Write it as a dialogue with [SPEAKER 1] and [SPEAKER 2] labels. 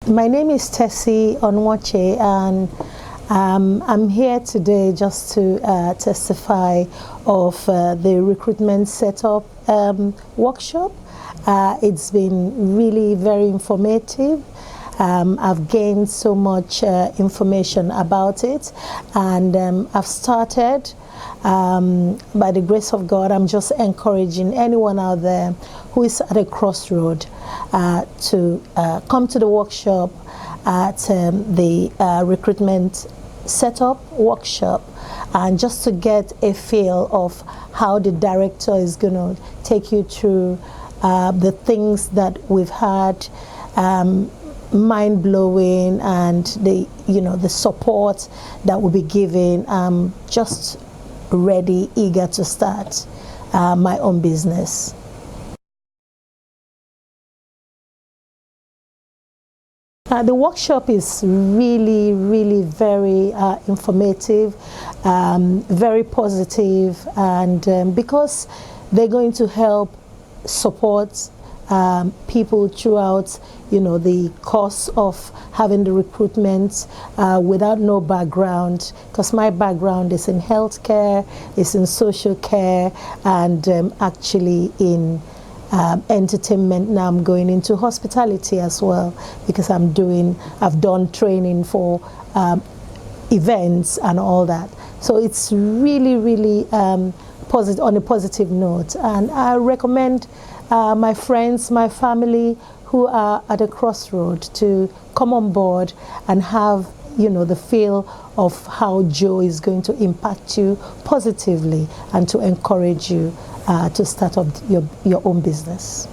[SPEAKER 1] My name is Tessy Onwochei, and I'm here today just to testify of the recruitment setup workshop. It's been really very informative. I've gained so much information about it, and I've started. By the grace of God, I'm just encouraging anyone out there who is at a crossroad to come to the workshop at the recruitment setup workshop, and just to get a feel of how the director is going to take you through the things that we've had, mind-blowing, and the support that will be given. Just ready, eager to start my own business. The workshop is really very informative, very positive, and because they're going to help support people throughout the course of having the recruitment without no background, because my background is in healthcare, is in social care, and actually in entertainment. Now I'm going into hospitality as well, because I've done training for events and all that. So it's really positive, on a positive note, and I recommend my friends, my family who are at a crossroad to come on board and have the feel of how Joe is going to impact you positively and to encourage you to start up your own business.